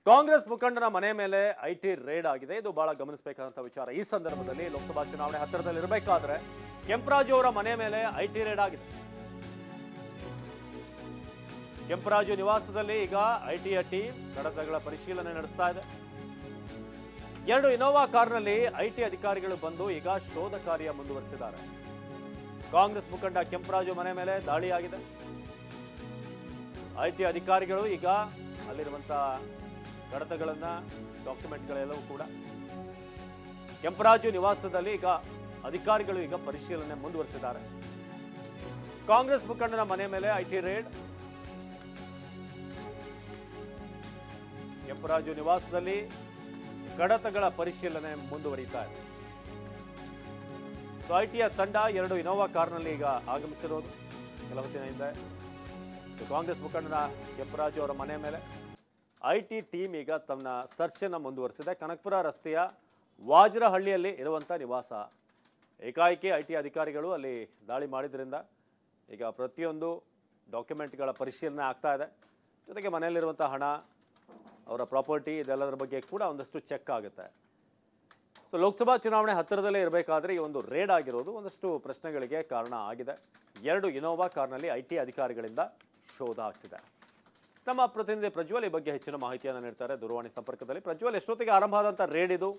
ಕಾಂಗ್ರೆಸ್ ಮುಖಂಡನ ಮನೆ ಮೇಲೆ IT raid ಆಗಿದೆ. ಇದು ಬಹಳ ಗಮನಿಸಬೇಕಾದಂತ ವಿಚಾರ. ಈ ಸಂದರ್ಭದಲ್ಲಿ ಲೋಕಸಭಾ ಚುನಾವಣೆ ಹತ್ತಿರದಲ್ಲಿ ಇರಬೇಕಾದ್ರೆ ಕೆಂಪರಾಜು ಅವರ ಮನೆ ಮೇಲೆ ಐಟಿ ರೇಡ್ ಆಗಿದೆ. ಕೆಂಪರಾಜು ನಿವಾಸದಲ್ಲಿ ಈಗ ಐಟಿಯ ಟೀಮ್ ಕಡತಗಳ ಪರಿಶೀಲನೆ ನಡೆಸ್ತಾ ಇದೆ. 2 ಇನೋವಾ ಕಾರ್ನಲ್ಲಿ ಐಟಿ ಅಧಿಕಾರಿಗಳು ಬಂದು ಈಗ ಶೋಧ ಕಾರ್ಯ ಮುಂದುವರಿಸಿದ್ದಾರೆ. ಕಾಂಗ್ರೆಸ್ ಮುಖಂಡ ಕೆಂಪರಾಜು ಮನೆ ಮೇಲೆ ದಾಳಿಯಾಗಿದೆ. ಐಟಿ ಅಧಿಕಾರಿಗಳು ಈಗ ಅಲ್ಲಿರುವಂತಹ ಕಡತಗಳನ್ನ ಡಾಕ್ಯುಮೆಂಟ್ಗಳೆಲ್ಲವೂ ಕೂಡ ಕೆಂಪರಾಜು ನಿವಾಸದಲ್ಲಿ ಈಗ ಅಧಿಕಾರಿಗಳು ಈಗ ಪರಿಶೀಲನೆ ಮುಂದುವರಿಸಿದ್ದಾರೆ. ಕಾಂಗ್ರೆಸ್ ಮುಖಂಡನ ಮನೆ ಮೇಲೆ ಐಟಿ ರೇಡ್. ಕೆಂಪರಾಜು ನಿವಾಸದಲ್ಲಿ ಕಡತಗಳ ಪರಿಶೀಲನೆ ಮುಂದುವರಿಯುತ್ತಾ ಇದೆ. ಐಟಿಯ ತಂಡ 2 ಇನೋವಾ ಕಾರ್ನಲ್ಲಿ ಈಗ ಆಗಮಿಸಿರೋದು ಕೆಲ ಹೊತ್ತಿನ ಹಿಂದೆ. ಕಾಂಗ್ರೆಸ್ ಮುಖಂಡನ ಕೆಂಪರಾಜು ಅವರ ಮನೆ ಮೇಲೆ ಐಟಿ ಟೀಮ್ ಈಗ ತನ್ನ ಸರ್ಚ್ ಅನ್ನು ಮುಂದುವರಿಸಿದೆ. ಕನಕಪುರ ರಸ್ತೆಯ ವಾಜರಹಳ್ಳಿಯಲ್ಲಿ ಇರುವಂಥ ನಿವಾಸ. ಏಕಾಏಕಿ ಐಟಿ ಅಧಿಕಾರಿಗಳು ಅಲ್ಲಿ ದಾಳಿ ಮಾಡಿದ್ರಿಂದ ಈಗ ಪ್ರತಿಯೊಂದು ಡಾಕ್ಯುಮೆಂಟ್ಗಳ ಪರಿಶೀಲನೆ ಆಗ್ತಾ ಇದೆ. ಜೊತೆಗೆ ಮನೆಯಲ್ಲಿರುವಂಥ ಹಣ, ಅವರ ಪ್ರಾಪರ್ಟಿ, ಇದೆಲ್ಲದರ ಬಗ್ಗೆ ಕೂಡ ಒಂದಷ್ಟು ಚೆಕ್ ಆಗುತ್ತೆ. ಸೊ ಲೋಕಸಭಾ ಚುನಾವಣೆ ಹತ್ತಿರದಲ್ಲೇ ಇರಬೇಕಾದ್ರೆ ಈ ಒಂದು ರೇಡ್ ಆಗಿರೋದು ಒಂದಷ್ಟು ಪ್ರಶ್ನೆಗಳಿಗೆ ಕಾರಣ ಆಗಿದೆ. 2 ಇನೋವಾ ಕಾರ್ನಲ್ಲಿ ಐಟಿ ಅಧಿಕಾರಿಗಳಿಂದ ಶೋಧ ಆಗ್ತಿದೆ. ನಮ್ಮ ಪ್ರತಿನಿಧಿ ಪ್ರಜ್ವಲ್ ಈ ಬಗ್ಗೆ ಹೆಚ್ಚಿನ ಮಾಹಿತಿಯನ್ನು ನೀಡ್ತಾರೆ ದೂರವಾಣಿ ಸಂಪರ್ಕದಲ್ಲಿ. ಪ್ರಜ್ವಲ್, ಎಷ್ಟೊತ್ತಿಗೆ ಆರಂಭ ಆದಂಥ ರೇಡ್ ಇದು?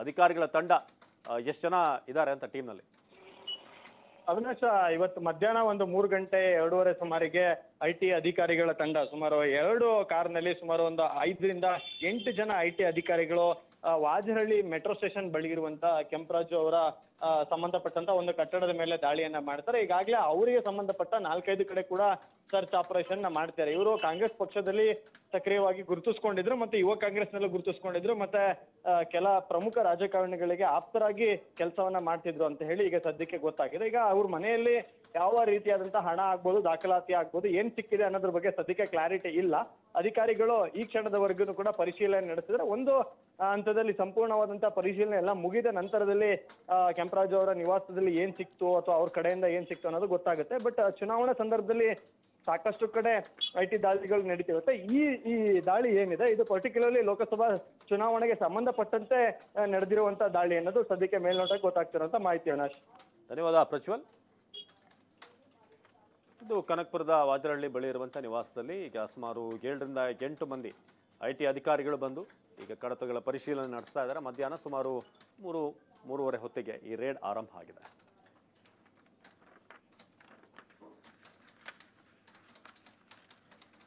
ಅಧಿಕಾರಿಗಳ ತಂಡ ಎಷ್ಟು ಜನ ಇದ್ದಾರೆ ಅಂತ ಟೀಮ್ನಲ್ಲಿ? ಅವಿನಾಶ, ಇವತ್ತು ಮಧ್ಯಾಹ್ನ ಒಂದು 3 ಗಂಟೆ 2:30 ಸುಮಾರಿಗೆ ಐಟಿ ಅಧಿಕಾರಿಗಳ ತಂಡ ಸುಮಾರು 2 ಕಾರ್ನಲ್ಲಿ ಸುಮಾರು ಒಂದು 5 ರಿಂದ 8 ಜನ ಐಟಿ ಅಧಿಕಾರಿಗಳು ವಾಜರಹಳ್ಳಿ ಮೆಟ್ರೋ ಸ್ಟೇಷನ್ ಬಳಿ ಇರುವಂತ ಕೆಂಪರಾಜು ಅವರ ಸಂಬಂಧಪಟ್ಟಂತ ಒಂದು ಕಟ್ಟಡದ ಮೇಲೆ ದಾಳಿಯನ್ನ ಮಾಡ್ತಾರೆ. ಈಗಾಗಲೇ ಅವರಿಗೆ ಸಂಬಂಧಪಟ್ಟ 4-5 ಕಡೆ ಕೂಡ ಸರ್ಚ್ ಆಪರೇಷನ್ ಮಾಡ್ತಾರೆ. ಇವರು ಕಾಂಗ್ರೆಸ್ ಪಕ್ಷದಲ್ಲಿ ಸಕ್ರಿಯವಾಗಿ ಗುರುತಿಸ್ಕೊಂಡಿದ್ರು, ಮತ್ತೆ ಯುವ ಕಾಂಗ್ರೆಸ್ನಲ್ಲೂ ಗುರುತಿಸ್ಕೊಂಡಿದ್ರು, ಮತ್ತೆ ಕೆಲ ಪ್ರಮುಖ ರಾಜಕಾರಣಿಗಳಿಗೆ ಆಪ್ತರಾಗಿ ಕೆಲಸವನ್ನ ಮಾಡ್ತಿದ್ರು ಅಂತ ಹೇಳಿ ಈಗ ಸದ್ಯಕ್ಕೆ ಗೊತ್ತಾಗಿದೆ. ಈಗ ಅವ್ರ ಮನೆಯಲ್ಲಿ ಯಾವ ರೀತಿಯಾದಂತಹ ಹಣ ಆಗ್ಬೋದು, ದಾಖಲಾತಿ ಆಗ್ಬೋದು, ಏನ್ ಸಿಕ್ಕಿದೆ ಅನ್ನೋದ್ರ ಬಗ್ಗೆ ಸದ್ಯಕ್ಕೆ ಕ್ಲಾರಿಟಿ ಇಲ್ಲ. ಅಧಿಕಾರಿಗಳು ಈ ಕ್ಷಣದವರೆಗೂ ಕೂಡ ಪರಿಶೀಲನೆ ನಡೆಸಿದ್ರೆ ಒಂದು ಹಂತದಲ್ಲಿ ಸಂಪೂರ್ಣವಾದಂತಹ ಪರಿಶೀಲನೆ ಎಲ್ಲ ಮುಗಿದ ನಂತರದಲ್ಲಿ ಕೆಂಪರಾಜು ಅವರ ನಿವಾಸದಲ್ಲಿ ಏನ್ ಸಿಕ್ತು ಅಥವಾ ಅವ್ರ ಕಡೆಯಿಂದ ಏನ್ ಸಿಕ್ತು ಅನ್ನೋದು ಗೊತ್ತಾಗುತ್ತೆ. ಬಟ್ ಚುನಾವಣಾ ಸಂದರ್ಭದಲ್ಲಿ ಸಾಕಷ್ಟು ಕಡೆ ಐಟಿ ದಾಳಿಗಳು ನಡೀತಿರುತ್ತೆ. ಈ ದಾಳಿ ಏನಿದೆ ಇದು ಪರ್ಟಿಕ್ಯುಲರ್ಲಿ ಲೋಕಸಭಾ ಚುನಾವಣೆಗೆ ಸಂಬಂಧಪಟ್ಟಂತೆ ನಡೆದಿರುವಂತ ದಾಳಿ ಅನ್ನೋದು ಸದ್ಯಕ್ಕೆ ಮೇಲ್ನೋಟಕ್ಕೆ ಗೊತ್ತಾಗ್ತಿರುವಂತ ಮಾಹಿತಿ. ಅವಿನಾಶ್, ಧನ್ಯವಾದ ಪ್ರಜ್ವಲ್. ಇದು ಕನಕಪುರದ ವಾಜರಹಳ್ಳಿ ಬಳಿ ಇರುವಂಥ ನಿವಾಸದಲ್ಲಿ ಈಗ ಸುಮಾರು 7 ರಿಂದ 8 ಮಂದಿ ಐಟಿ ಅಧಿಕಾರಿಗಳು ಬಂದು ಈಗ ಕಡತಗಳ ಪರಿಶೀಲನೆ ನಡೆಸ್ತಾ ಇದ್ದಾರೆ. ಮಧ್ಯಾಹ್ನ ಸುಮಾರು 3-3:30 ಹೊತ್ತಿಗೆ ಈ ರೇಡ್ ಆರಂಭ ಆಗಿದೆ.